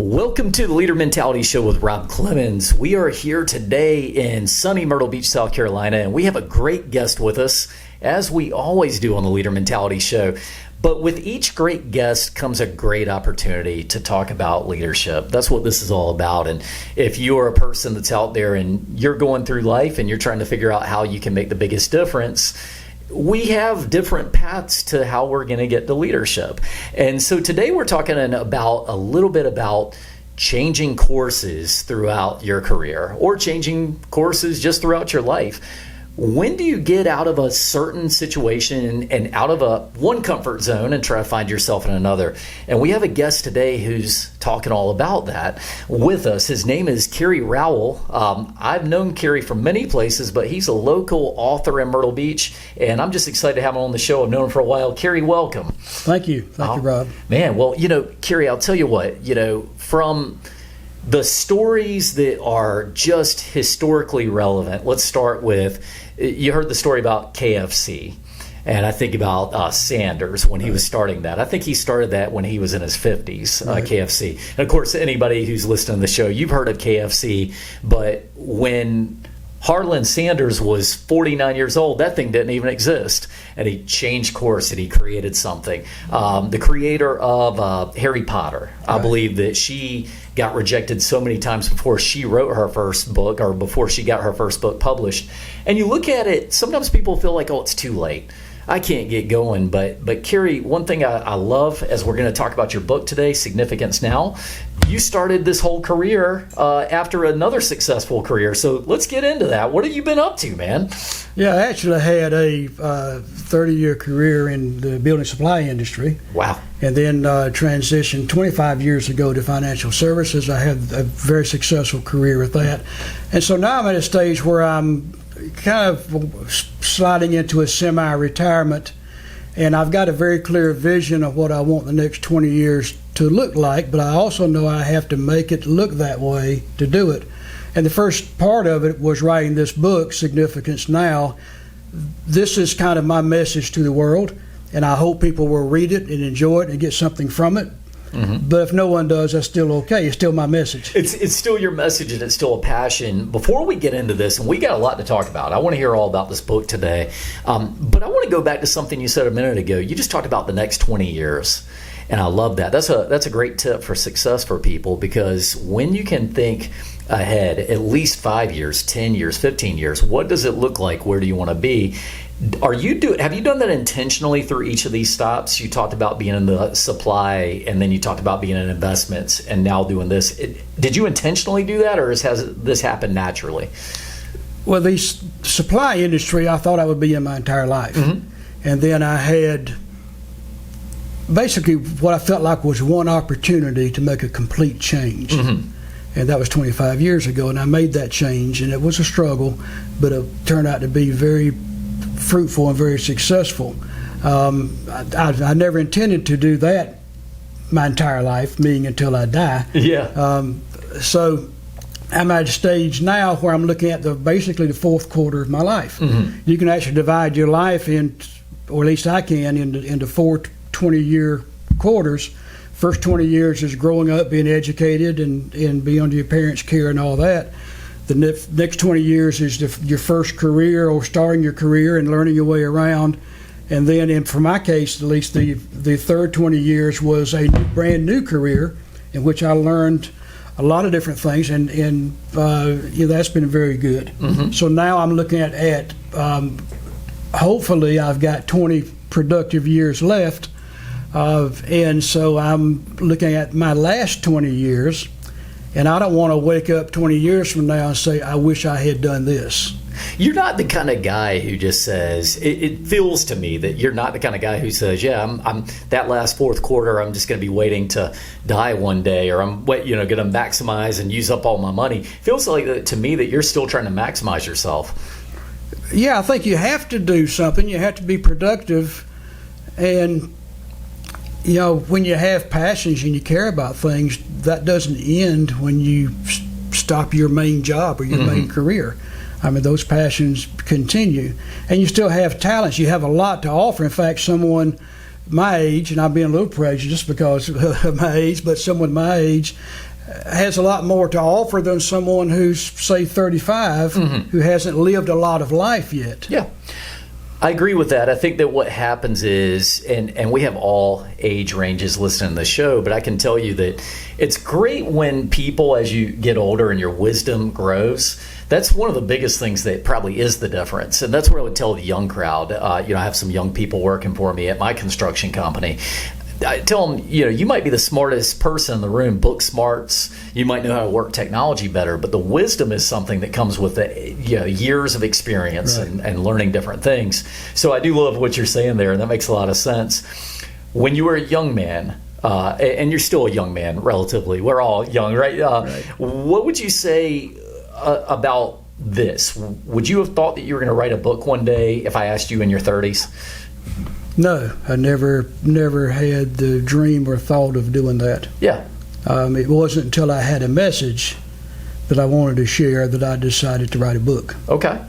Welcome to the Leader Mentality Show with Rob Clemens. We are here today in sunny Myrtle Beach, South Carolina, and we have a great guest with us, as we always do on the Leader Mentality Show. But with each great guest comes a great opportunity to talk about leadership. That's what this is all about. And if you are a person that's out there and you're going through life and you're trying to figure out how you can make the biggest difference, we have different paths to how we're going to get to leadership. And so today we're talking about a little bit about changing courses throughout your career or changing courses just throughout your life. When do you get out of a certain situation and out of one comfort zone and try to find yourself in another? And we have a guest today who's talking all about that with us. His name is Kerry Rowell. I've known Kerry from many places, but he's a local author in Myrtle Beach, and I'm just excited to have him on the show. I've known him for a while. Kerry, welcome. Thank you. Thank you, Rob. Man, well, Kerry, I'll tell you what, from the stories that are just historically relevant, let's start with, you heard the story about KFC, and I think about Sanders when he was starting that. I think he started that when he was in his 50s, KFC. And of course, anybody who's listening to the show, you've heard of KFC, but when Harlan Sanders was 49 years old, that thing didn't even exist. And he changed course and he created something. The creator of Harry Potter, I believe that she got rejected so many times before she wrote her first book or before she got her first book published. And you look at it, sometimes people feel like, oh, it's too late. I can't get going. But Kerry, one thing I love, as we're going to talk about your book today, Significance Now, you started this whole career after another successful career. So let's get into that. What have you been up to, man? Yeah, I actually had a 30-year career in the building supply industry. Wow. And then transitioned 25 years ago to financial services. I had a very successful career with that. And so now I'm at a stage where I'm kind of sliding into a semi-retirement, and I've got a very clear vision of what I want the next 20 years to look like, but I also know I have to make it look that way to do it. And the first part of it was writing this book, Significance Now. This is kind of my message to the world, and I hope people will read it and enjoy it and get something from it. Mm-hmm. But if no one does, that's still okay. It's still my message. It's still your message, and it's still a passion. Before we get into this, and we got a lot to talk about, I want to hear all about this book today. But I want to go back to something you said a minute ago. You just talked about the next 20 years, and I love that. That's a great tip for success for people, because when you can think ahead, at least 5 years, 10 years, 15 years, what does it look like? Where do you want to be? Have you done that intentionally through each of these stops? You talked about being in the supply, and then you talked about being in investments, and now doing this. Did you intentionally do that, or has this happened naturally? Well, the supply industry, I thought I would be in my entire life. Mm-hmm. And then I had basically what I felt like was one opportunity to make a complete change. Mm-hmm. And that was 25 years ago, and I made that change, and it was a struggle, but it turned out to be very fruitful and very successful. I never intended to do that my entire life, meaning until I die. Yeah. So I'm at a stage now where I'm looking at basically the fourth quarter of my life. Mm-hmm. You can actually divide your life or at least I can, into four 20-year quarters. First 20 years is growing up, being educated, and being under your parents' care and all that. The next 20 years is your first career, or starting your career and learning your way around. And then, for my case, at least the third 20 years was a brand new career in which I learned a lot of different things, and that's been very good. Mm-hmm. So now I'm looking at hopefully I've got 20 productive years left, and so I'm looking at my last 20 years. And I don't want to wake up 20 years from now and say, I wish I had done this. You're not the kind of guy who just says, it feels to me that you're not the kind of guy who says, yeah, I'm that last fourth quarter, I'm just going to be waiting to die one day, or I'm going to maximize and use up all my money. It feels like to me that you're still trying to maximize yourself. Yeah, I think you have to do something. You have to be productive. And when you have passions and you care about things, that doesn't end when you stop your main job or your mm-hmm. main career. I mean, those passions continue. And you still have talents. You have a lot to offer. In fact, someone my age, and I'm being a little prejudiced because of my age, but someone my age has a lot more to offer than someone who's, say, 35, who hasn't lived a lot of life yet. Yeah. I agree with that. I think that what happens is, and we have all age ranges listening to the show, but I can tell you that it's great when people, as you get older and your wisdom grows, that's one of the biggest things that probably is the difference. And that's what I would tell the young crowd. I have some young people working for me at my construction company. I tell them, you might be the smartest person in the room, book smarts, you might know how to work technology better, but the wisdom is something that comes with years of experience and learning different things. So I do love what you're saying there, and that makes a lot of sense. When you were a young man, and you're still a young man, relatively, we're all young, right? What would you say about this? Would you have thought that you were going to write a book one day if I asked you in your 30s? No, I never had the dream or thought of doing that. Yeah. It wasn't until I had a message that I wanted to share that I decided to write a book. Okay.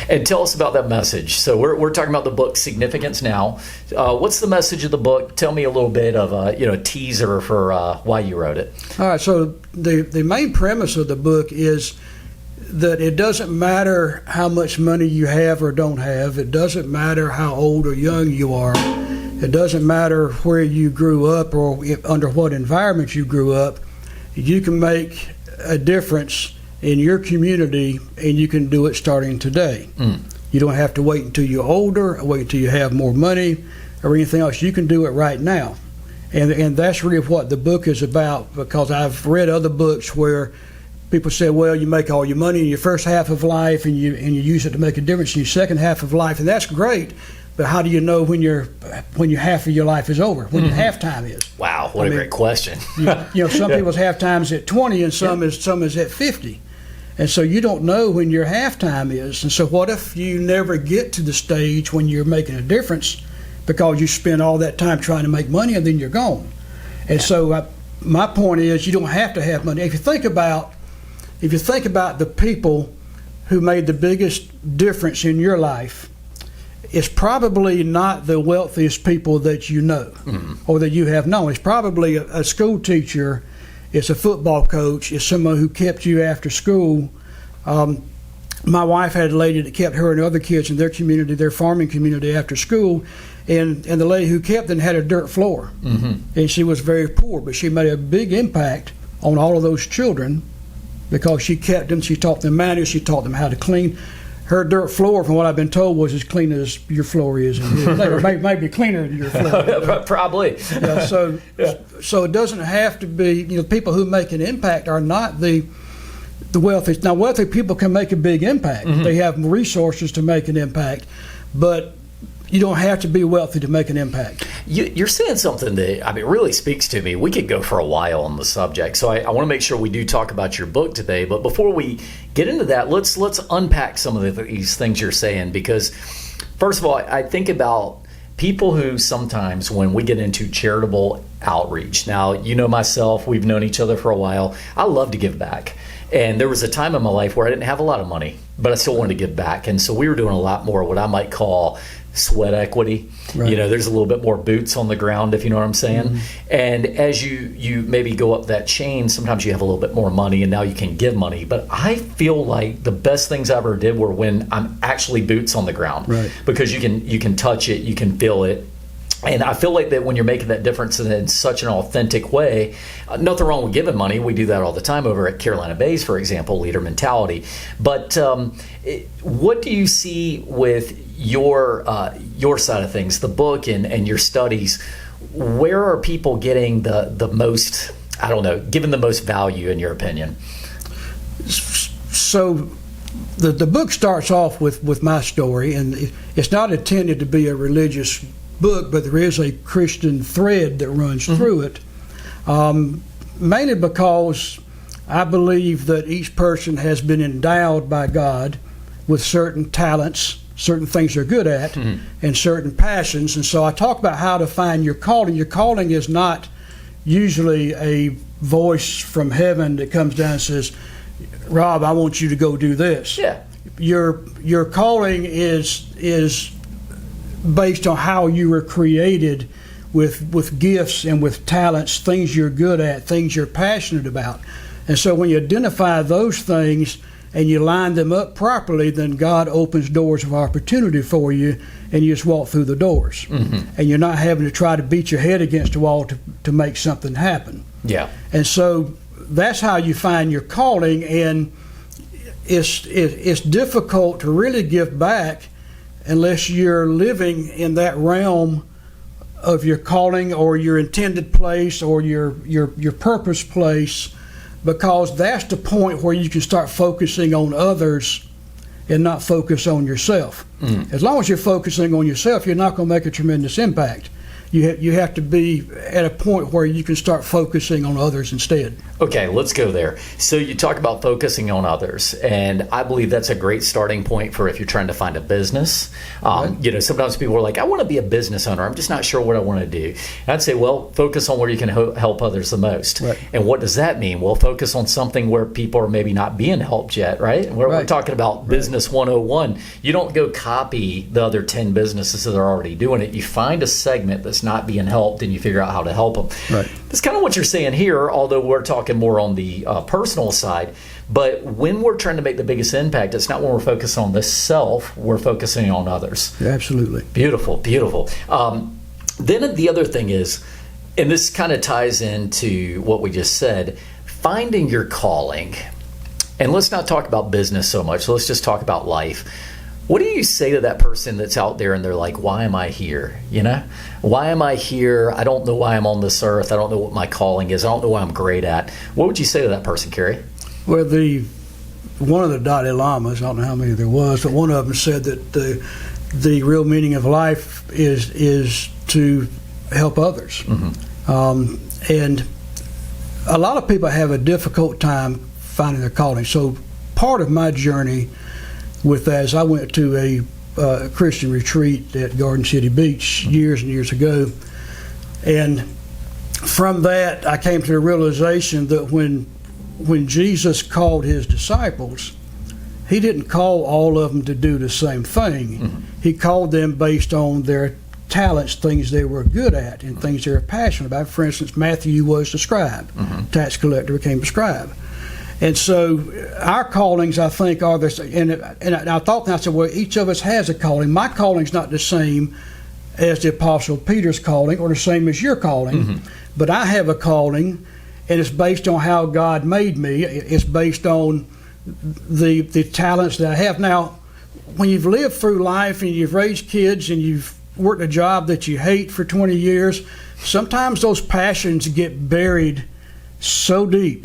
And tell us about that message. So we're talking about the book Significance Now. What's the message of the book? Tell me a little bit of a teaser for why you wrote it. All right. So the main premise of the book is that it doesn't matter how much money you have or don't have. It doesn't matter how old or young you are. It doesn't matter where you grew up or under what environment you grew up. You can make a difference in your community, and you can do it starting today. You don't have to wait until you're older, or wait until you have more money, or anything else. You can do it right now. And that's really what the book is about, because I've read other books where people say, well, you make all your money in your first half of life and you use it to make a difference in your second half of life, and that's great. But how do you know when your half of your life is over, when your halftime is? Wow, what a great question. Some people's halftime is at 20 and some is at 50. And so you don't know when your halftime is. And so what if you never get to the stage when you're making a difference because you spend all that time trying to make money and then you're gone? And so my point is, you don't have to have money. If you think about the people who made the biggest difference in your life, it's probably not the wealthiest people that you know or that you have known. It's probably a school teacher, it's a football coach, it's someone who kept you after school. My wife had a lady that kept her and other kids in their community, their farming community, after school, and the lady who kept them had a dirt floor. And she was very poor, but she made a big impact on all of those children because she kept them, she taught them manners, she taught them how to clean. Her dirt floor, from what I've been told, was as clean as your floor is. Or maybe cleaner than your floor. Probably. So it doesn't have to be, people who make an impact are not the wealthy. Now, wealthy people can make a big impact. They have resources to make an impact, but you don't have to be wealthy to make an impact. You're saying something that really speaks to me. We could go for a while on the subject, so I want to make sure we do talk about your book today. But before we get into that, let's unpack some of these things you're saying, because first of all, I think about people who sometimes, when we get into charitable outreach, now myself, we've known each other for a while. I love to give back. And there was a time in my life where I didn't have a lot of money, but I still wanted to give back. And so we were doing a lot more what I might call sweat equity. Right. There's a little bit more boots on the ground, if you know what I'm saying. And as you maybe go up that chain, sometimes you have a little bit more money and now you can give money. But I feel like the best things I ever did were when I'm actually boots on the ground. Right. Because you can touch it, you can feel it. And I feel like that when you're making that difference in such an authentic way, nothing wrong with giving money. We do that all the time over at Carolina Bays, for example, Leader Mentality. But what do you see with your side of things, the book and your studies? Where are people getting the most, given the most value in your opinion? So the book starts off with my story, and it's not intended to be a religious book, but there is a Christian thread that runs through it, mainly because I believe that each person has been endowed by God with certain talents, certain things they're good at, and certain passions. And so I talk about how to find your calling. Your calling is not usually a voice from heaven that comes down and says, Rob, I want you to go do this. Yeah. Your calling is based on how you were created, with gifts and with talents, things you're good at, things you're passionate about. And so when you identify those things and you line them up properly, then God opens doors of opportunity for you, and you just walk through the doors. And you're not having to try to beat your head against the wall to make something happen. Yeah. And so that's how you find your calling, and it's difficult to really give back unless you're living in that realm of your calling or your intended place or your purpose place, because that's the point where you can start focusing on others and not focus on yourself. As long as you're focusing on yourself, you're not going to make a tremendous impact. You have to be at a point where you can start focusing on others instead. Okay, let's go there. So you talk about focusing on others, and I believe that's a great starting point for if you're trying to find a business. Sometimes people are like, I want to be a business owner. I'm just not sure what I want to do. And I'd say, well, focus on where you can help others the most. Right. And what does that mean? Well, focus on something where people are maybe not being helped yet, right? And we're talking about Business 101. You don't go copy the other 10 businesses that are already doing it. You find a segment that's not being helped, and you figure out how to help them. Right. That's kind of what you're saying here, although we're talking more on the personal side. But when we're trying to make the biggest impact, it's not when we're focusing on the self, we're focusing on others. Yeah, absolutely. Beautiful, beautiful. Then the other thing is, and this kind of ties into what we just said, finding your calling. And let's not talk about business so much. Let's just talk about life. What do you say to that person that's out there and they're like, why am I here? Why am I here? I don't know why I'm on this earth. I don't know what my calling is. I don't know what I'm great at. What would you say to that person, Kerry? Well, one of the Dalai Lamas, I don't know how many there was, but one of them said that the real meaning of life is to help others. And a lot of people have a difficult time finding their calling. So part of my journey with that is I went to a Christian retreat at Garden City Beach years and years ago. And from that, I came to the realization that when Jesus called his disciples, he didn't call all of them to do the same thing. He called them based on their talents, things they were good at, and things they were passionate about. For instance, Matthew was the scribe. Tax collector became the scribe. And so our callings, I think, are this. And I thought, and I said, well, each of us has a calling. My calling's not the same as the Apostle Peter's calling or the same as your calling, but I have a calling, and it's based on how God made me. It's based on the talents that I have. Now, when you've lived through life and you've raised kids and you've worked a job that you hate for 20 years, sometimes those passions get buried so deep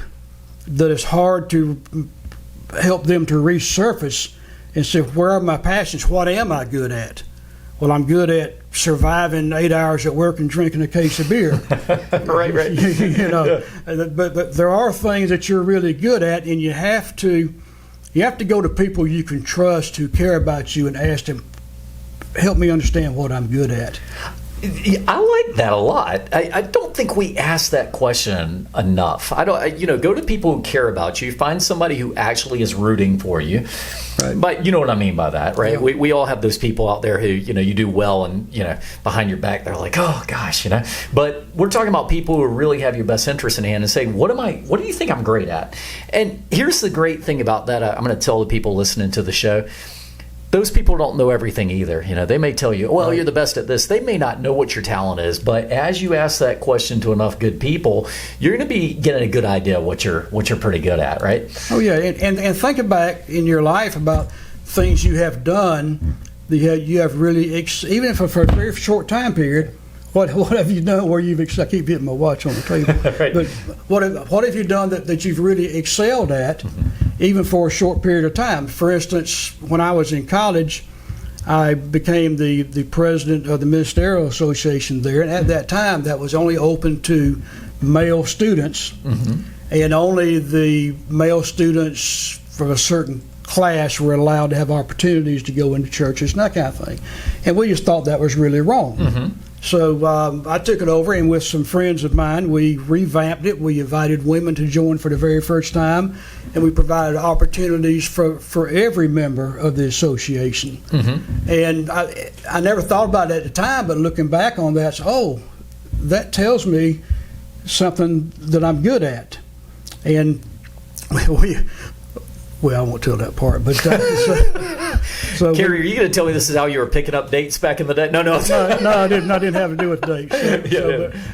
that it's hard to help them to resurface and say, where are my passions? What am I good at? Well, I'm good at surviving 8 hours at work and drinking a case of beer. Right. But there are things that you're really good at, and you have to go to people you can trust who care about you and ask them, help me understand what I'm good at. I like that a lot. I don't think we ask that question enough. Go to people who care about you. Find somebody who actually is rooting for you. Right. But you know what I mean by that, right? Yeah. We all have those people out there who, you do well and, behind your back, they're like, oh gosh, But we're talking about people who really have your best interest in hand and say, what do you think I'm great at? And here's the great thing about that. I'm going to tell the people listening to the show, those people don't know everything either. They may tell you, well, you're the best at this. They may not know what your talent is, but as you ask that question to enough good people, you're going to be getting a good idea what you're pretty good at, right? Oh yeah, and think back in your life about things you have done. You have really, even for a very short time period. What have you done where I keep hitting my watch on the table. Right. But what have you done that you've really excelled at, even for a short period of time? For instance, when I was in college, I became the president of the Ministerial Association there, and at that time, that was only open to male students, and only the male students from a certain class were allowed to have opportunities to go into churches and that kind of thing. And we just thought that was really wrong. So I took it over, and with some friends of mine, we revamped it. We invited women to join for the very first time, and we provided opportunities for every member of the association. And I never thought about it at the time, but looking back on that, that tells me something that I'm good at. And Well, I won't tell that part, but so Kerry, are you going to tell me this is how you were picking up dates back in the day? No. no, I didn't. I didn't have to do with dates.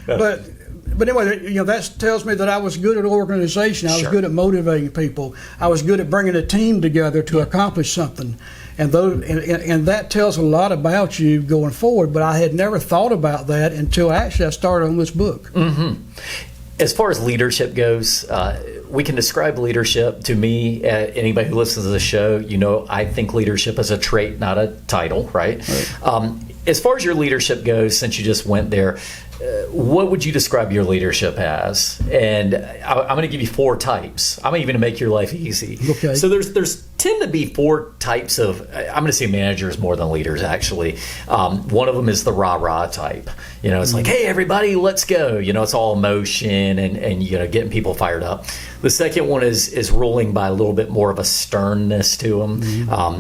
But anyway, that tells me that I was good at organization. I was Sure. good at motivating people. I was good at bringing a team together to accomplish something, and that tells a lot about you going forward. But I had never thought about that until actually I started on this book. As far as leadership goes, we can describe leadership to me. Anybody who listens to the show, I think leadership is a trait, not a title, right? As far as your leadership goes, since you just went there, what would you describe your leadership as? And I'm going to give you 4 types. I'm even going to make your life easy. Okay. So there's tend to be 4 types of, I'm going to say managers more than leaders, actually. One of them is the rah-rah type. It's like, hey, everybody, let's go. It's all emotion and getting people fired up. The second one is ruling by a little bit more of a sternness to them.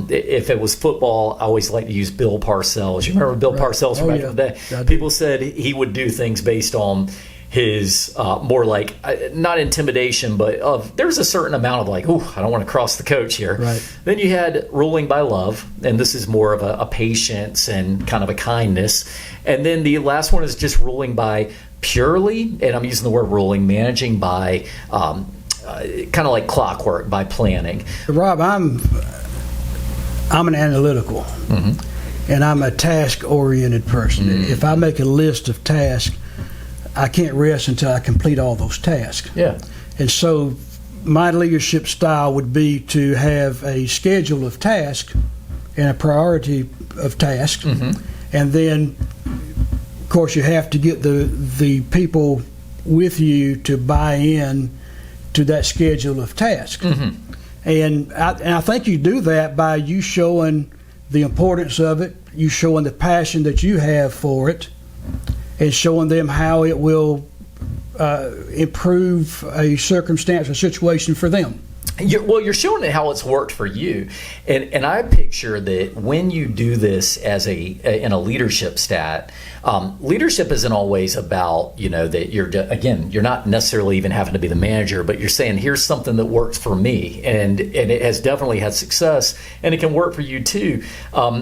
If it was football, I always like to use Bill Parcells. You remember Bill Parcells from back in the day? People said he would do things based on his more like not intimidation, but there's a certain amount of like, oh, I don't want to cross the coach here. Right. Then you had ruling by love, and this is more of a patience and kind of a kindness. And then the last one is just ruling by purely, and I'm using the word ruling, managing by kind of like clockwork, by planning. Rob, I'm an analytical, and I'm a task-oriented person. If I make a list of tasks, I can't rest until I complete all those tasks. Yeah. And so my leadership style would be to have a schedule of tasks and a priority of tasks. And then, of course, you have to get the people with you to buy in to that schedule of tasks. And I think you do that by you showing the importance of it, you showing the passion that you have for it, and showing them how it will improve a circumstance or situation for them. You're showing it how it's worked for you, and I picture that when you do this as in a leadership stat, leadership isn't always about that you're not necessarily even having to be the manager, but you're saying here's something that works for me, and it has definitely had success, and it can work for you too.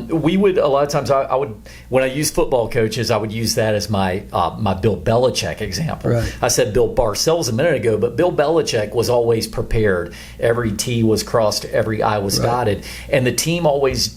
We would a lot of times I would when I use football coaches, I would use that as my Bill Belichick example. Right. I said Bill Parcells a minute ago, but Bill Belichick was always prepared. Every T was crossed, every I was dotted, and the team always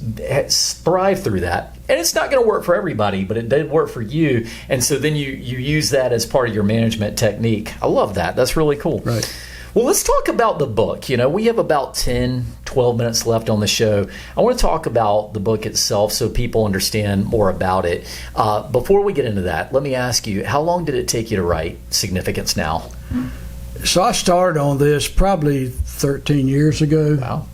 thrived through that. And it's not going to work for everybody, but it did work for you. And so then you use that as part of your management technique. I love that. That's really cool. Right. Well, let's talk about the book. We have about 10, 12 minutes left on the show. I want to talk about the book itself so people understand more about it. Before we get into that, let me ask you, how long did it take you to write Significance Now? So I started on this probably 13 years ago. Wow.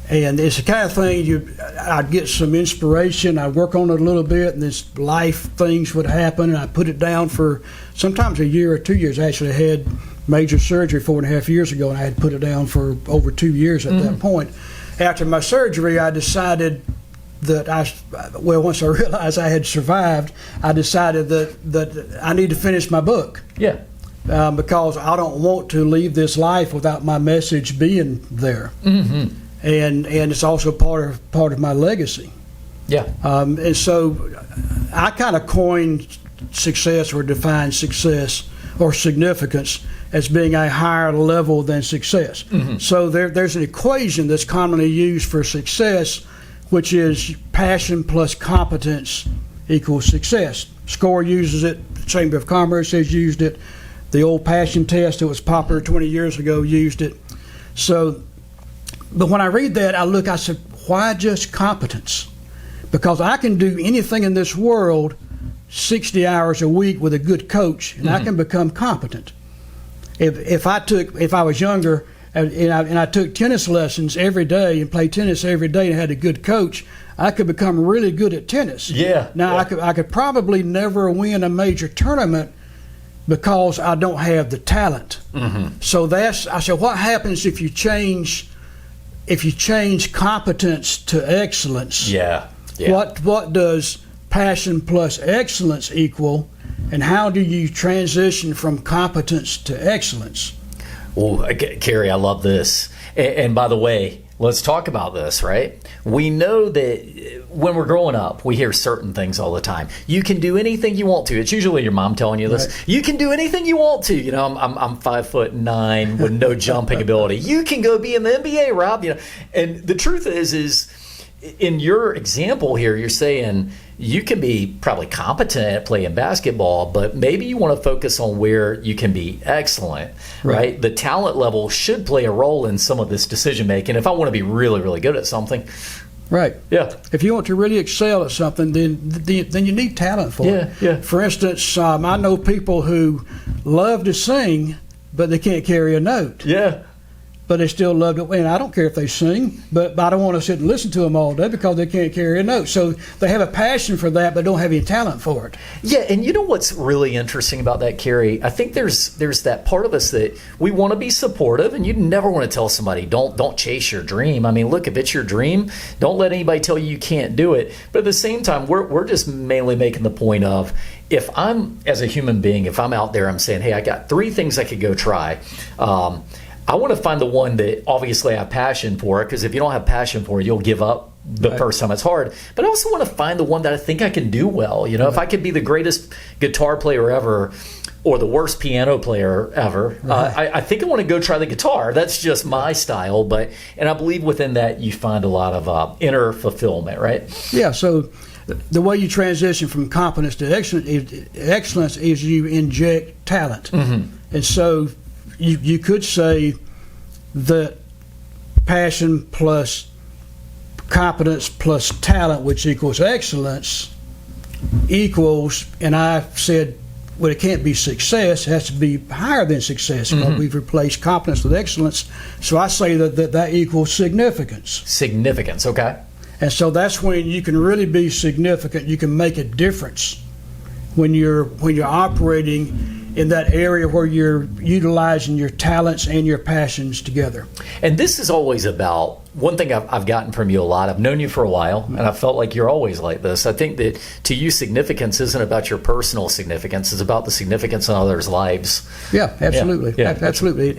And it's the kind of thing I'd get some inspiration, I'd work on it a little bit, and this life things would happen, and I'd put it down for sometimes a year or 2 years. I actually had major surgery 4.5 years ago, and I had put it down for over 2 years at that point. After my surgery, I decided that once I realized I had survived, I decided that I need to finish my book. Yeah. Because I don't want to leave this life without my message being there. And it's also part of my legacy. Yeah. And so I kind of coined success or defined success or significance as being a higher level than success. So there's an equation that's commonly used for success, which is passion plus competence equals success. SCORE uses it. The Chamber of Commerce has used it. The old passion test that was popular 20 years ago used it. So, but when I read that, I said, why just competence? Because I can do anything in this world 60 hours a week with a good coach, and I can become competent. If I was younger and I took tennis lessons every day and played tennis every day and had a good coach, I could become really good at tennis. Yeah. Now I could probably never win a major tournament because I don't have the talent. So I said, what happens if you change competence to excellence? Yeah. What does passion plus excellence equal, and how do you transition from competence to excellence? Oh, Carrie, I love this. And by the way, let's talk about this, right? We know that when we're growing up, we hear certain things all the time. You can do anything you want to. It's usually your mom telling you this. Right. You can do anything you want to. You know, I'm 5'9" with no jumping ability. You can go be in the NBA, Rob. You know, and the truth is in your example here, you're saying you can be probably competent at playing basketball, but maybe you want to focus on where you can be excellent, right? The talent level should play a role in some of this decision making. If I want to be really, really good at something, Right. yeah, If you want to really excel at something, then you need talent for it. Yeah. For instance, I know people who love to sing, but they can't carry a note. yeah. But they still love to. And I don't care if they sing, but I don't want to sit and listen to them all day because they can't carry a note. So they have a passion for that, but don't have any talent for it. Yeah, and you know what's really interesting about that, Carrie? I think there's that part of us that we want to be supportive, and you never want to tell somebody don't chase your dream. I mean, look, if it's your dream, don't let anybody tell you can't do it. But at the same time, we're just mainly making the point of, if I'm, as a human being, if I'm out there, I'm saying, hey, I got 3 things I could go try. I want to find the one that obviously I have passion for, because if you don't have passion for it, you'll give up the first time it's hard. But I also want to find the one that I think I can do well. You know, if I could be the greatest guitar player ever or the worst piano player ever, I think I want to go try the guitar. That's just my style. And I believe within that you find a lot of inner fulfillment, right? Yeah, so the way you transition from competence to excellence is you inject talent. And so you could say that passion plus competence plus talent, which equals excellence, equals, and I said, well, it can't be success. It has to be higher than success. We've replaced competence with excellence. So I say that equals significance. Significance, okay. And so that's when you can really be significant. You can make a difference when you're operating in that area where you're utilizing your talents and your passions together. And this is always about, one thing I've gotten from you a lot, I've known you for a while, and I felt like you're always like this. I think that to you, significance isn't about your personal significance, it's about the significance in others' lives. Yeah, absolutely. Yeah. Absolutely.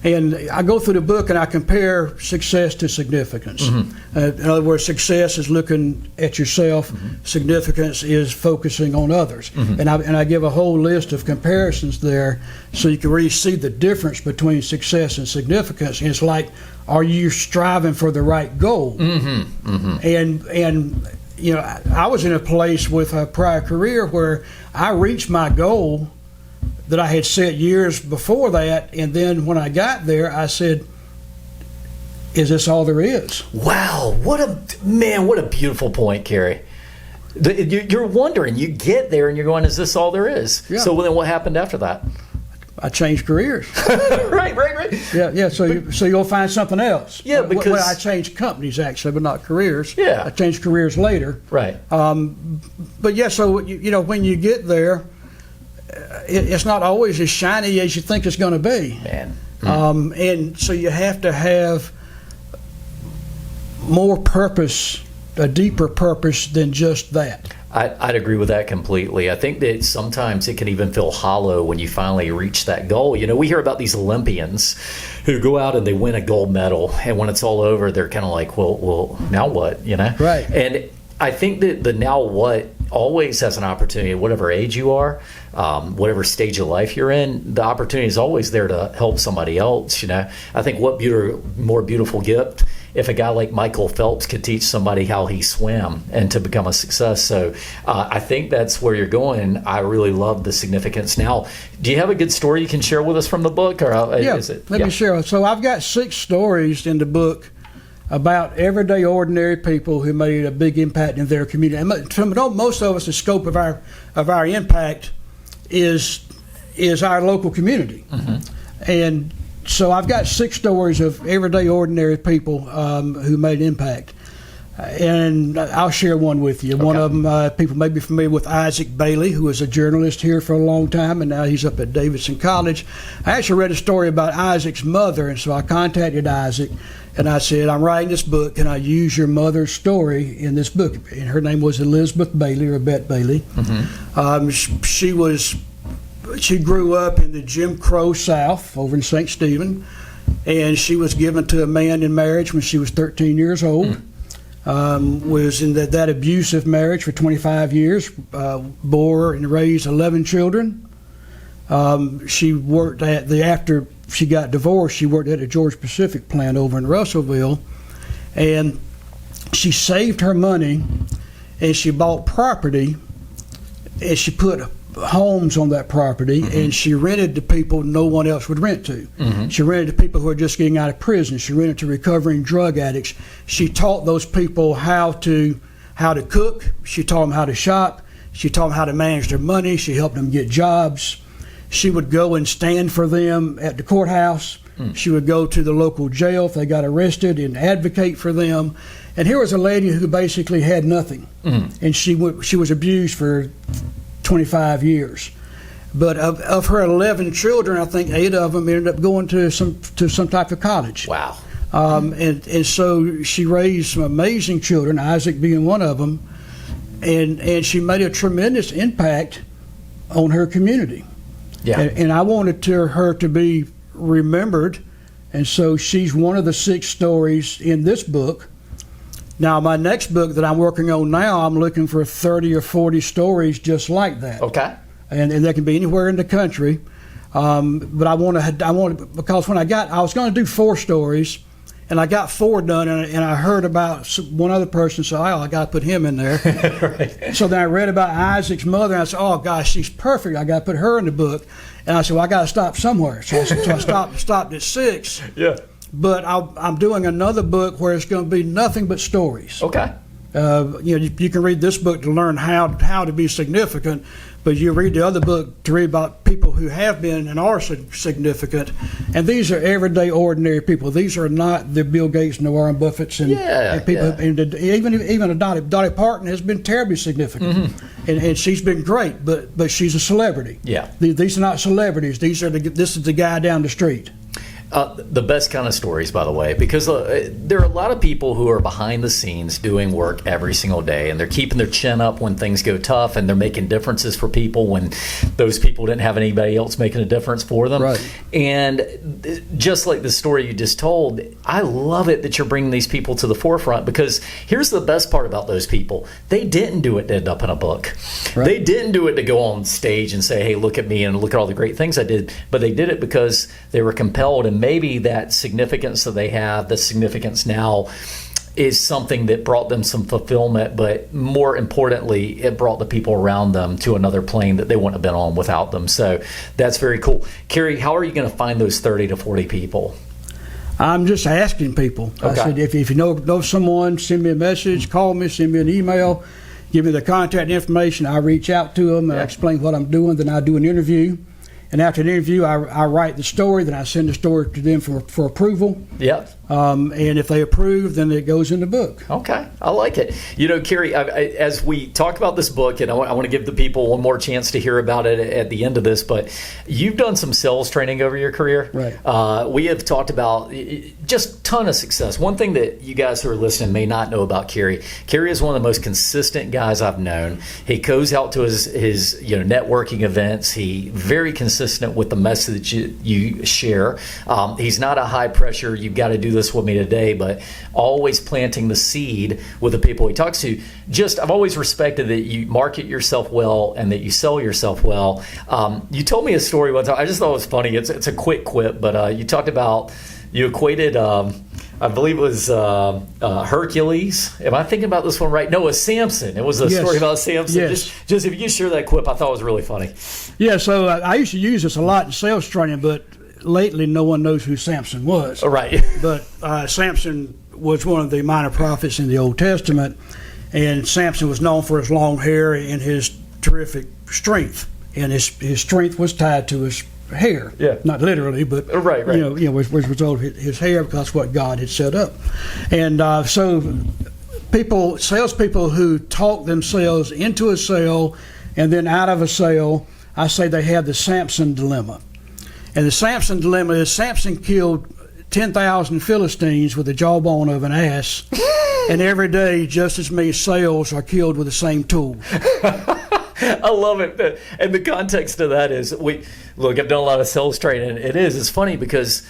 And I go through the book and I compare success to significance. In other words, success is looking at yourself. Significance is focusing on others. And I give a whole list of comparisons there so you can really see the difference between success and significance. And it's like, are you striving for the right goal? And you know, I was in a place with a prior career where I reached my goal that I had set years before that, and then when I got there, I said, is this all there is? Wow, what a beautiful point, Carrie. You're wondering, you get there and you're going, is this all there is? Yeah. So then what happened after that? I changed careers. Right. Yeah. So you'll find something else. Yeah, because I changed companies actually, but not careers. Yeah. I changed careers later. Right. But yeah, so you know, when you get there, it's not always as shiny as you think it's going to be. Man. And so you have to have more purpose, a deeper purpose than just that. I'd agree with that completely. I think that sometimes it can even feel hollow when you finally reach that goal. You know, we hear about these Olympians who go out and they win a gold medal, and when it's all over, they're kind of like, well, now what? You know, Right. And I think that the now what always has an opportunity, whatever age you are, whatever stage of life you're in, the opportunity is always there to help somebody else. You know, I think what more beautiful gift if a guy like Michael Phelps could teach somebody how he swam and to become a success. So I think that's where you're going. I really love the significance. Now, do you have a good story you can share with us from the book? Or let me share. So I've got 6 stories in the book about everyday, ordinary people who made a big impact in their community. And most of us, the scope of our impact is our local community. And so I've got 6 stories of everyday, ordinary people who made impact. And I'll share one with you. Okay. One of them, people may be familiar with Isaac Bailey, who was a journalist here for a long time, and now he's up at Davidson College. I actually read a story about Isaac's mother, and so I contacted Isaac, and I said, I'm writing this book, can I use your mother's story in this book? And her name was Elizabeth Bailey, or Bet Bailey. She was she grew up in the Jim Crow South over in St. Stephen, and she was given to a man in marriage when she was 13 years old. Was in that abusive marriage for 25 years, bore and raised 11 children. She worked after she got divorced, she worked at a Georgia Pacific plant over in Russellville, and she saved her money and she bought property and she put homes on that property, and she rented to people no one else would rent to. She rented to people who are just getting out of prison. She rented to recovering drug addicts. She taught those people how to cook. She taught them how to shop. She taught them how to manage their money. She helped them get jobs. She would go and stand for them at the courthouse. She would go to the local jail if they got arrested and advocate for them. And here was a lady who basically had nothing, and she was abused for 25 years. But of her 11 children, I think 8 of them ended up going to some type of college. Wow. And so she raised some amazing children, Isaac being one of them, and she made a tremendous impact on her community. Yeah. And I wanted her to be remembered, and so she's one of the 6 stories in this book. Now, my next book that I'm working on now, I'm looking for 30 or 40 stories just like that. Okay. And they can be anywhere in the country. But I want because when I was going to do 4 stories, and I got 4 done, and I heard about one other person, so I got to put him in there. Right. So then I read about Isaac's mother, and I said, oh gosh, she's perfect. I got to put her in the book. And I said, well, I got to stop somewhere. So I stopped at 6. Yeah. But I'm doing another book where it's going to be nothing but stories. Okay. You can read this book to learn how to be significant, but you read the other book to read about people who have been and are significant. And these are everyday, ordinary people. These are not the Bill Gates and the Warren Buffetts and people. Yeah. And even a Dolly Parton has been terribly significant, and she's been great. But she's a celebrity. Yeah. These are not celebrities. This is the guy down the street. The best kind of stories, by the way, because there are a lot of people who are behind the scenes doing work every single day, and they're keeping their chin up when things go tough, and they're making differences for people when those people didn't have anybody else making a difference for them. Right. And just like the story you just told, I love it that you're bringing these people to the forefront, because here's the best part about those people. They didn't do it to end up in a book. Right. They didn't do it to go on stage and say, hey, look at me and look at all the great things I did, but they did it because they were compelled, and maybe that significance that they have, the significance now, is something that brought them some fulfillment, but more importantly, it brought the people around them to another plane that they wouldn't have been on without them. So that's very cool. Kerry, how are you going to find those 30 to 40 people? I'm just asking people. Okay. I said, if you know someone, send me a message, call me, send me an email, give me the contact information. I reach out to them and I explain what I'm doing. Then I do an interview. And after the interview, I write the story. Then I send the story to them for approval. Yep. And if they approve, then it goes in the book. Okay. I like it. You know, Kerry, as we talk about this book, and I want to give the people one more chance to hear about it at the end of this, but you've done some sales training over your career. Right. We have talked about just a ton of success. One thing that you guys who are listening may not know about Kerry is one of the most consistent guys I've known. He goes out to his networking events. He very consistent with the message you share. He's not a high pressure, you've got to do this with me today, but always planting the seed with the people he talks to. I've always respected that you market yourself well and that you sell yourself well. You told me a story one time. I just thought it was funny. It's a quick quip, but you talked about, you equated, I believe it was Hercules. Am I thinking about this one right? No, it was Samson. It was a story about Samson. Yes. Just if you could share that quip, I thought it was really funny. Yeah, so I used to use this a lot in sales training, but lately no one knows who Samson was. Right. But Samson was one of the minor prophets in the Old Testament, and Samson was known for his long hair and his terrific strength, and his strength was tied to his hair. Yeah. Not literally, but right. Was a result of his hair, because that's what God had set up. And so salespeople who talk themselves into a sale and then out of a sale, I say they have the Samson dilemma. And the Samson dilemma is Samson killed 10,000 Philistines with the jawbone of an ass, and every day just as many sales are killed with the same tool. I love it. And the context of that is, I've done a lot of sales training. It's funny because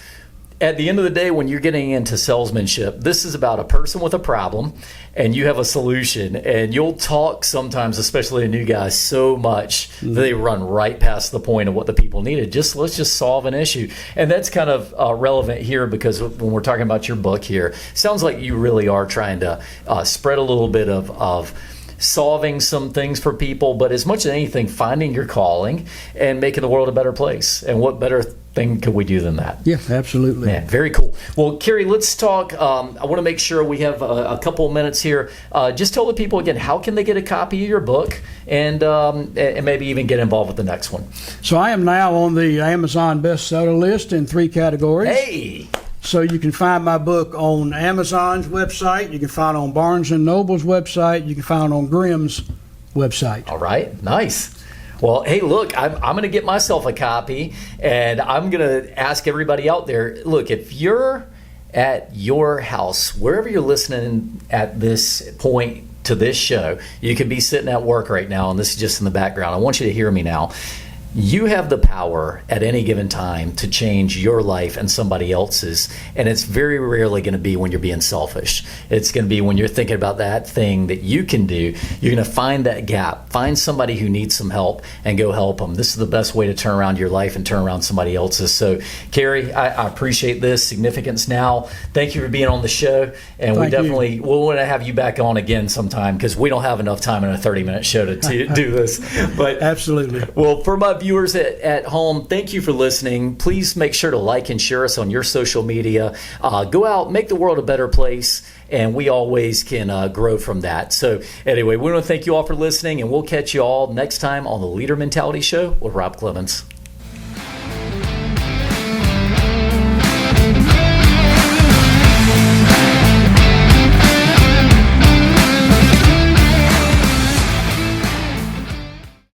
at the end of the day, when you're getting into salesmanship, this is about a person with a problem and you have a solution, and you'll talk sometimes, especially to new guys, so much that they run right past the point of what the people needed. Let's just solve an issue. And that's kind of relevant here, because when we're talking about your book here, sounds like you really are trying to spread a little bit of solving some things for people, but as much as anything, finding your calling and making the world a better place. And what better thing could we do than that? Yeah, absolutely. Man, very cool. Well, Kerry, let's talk. I want to make sure we have a couple of minutes here. Just tell the people again, how can they get a copy of your book, and maybe even get involved with the next one? So I am now on the Amazon bestseller list in 3 categories. Hey! So you can find my book on Amazon's website. You can find it on Barnes & Noble's website. You can find it on Grimm's website. All right. Nice. Well, hey, look, I'm going to get myself a copy, and I'm going to ask everybody out there, look, if you're at your house, wherever you're listening at this point to this show, you could be sitting at work right now, and this is just in the background. I want you to hear me now. You have the power at any given time to change your life and somebody else's, and it's very rarely going to be when you're being selfish. It's going to be when you're thinking about that thing that you can do. You're going to find that gap, find somebody who needs some help, and go help them. This is the best way to turn around your life and turn around somebody else's. So, Kerry, I appreciate this. Significance Now. Thank you for being on the show, and we'll want to have you back on again sometime, because we don't have enough time in a 30-minute show to do this. But absolutely. Well, for my viewers at home, thank you for listening. Please make sure to like and share us on your social media. Go out, make the world a better place, and we always can grow from that. So anyway, we want to thank you all for listening, and we'll catch you all next time on the Leader Mentality Show with Rob Clemens.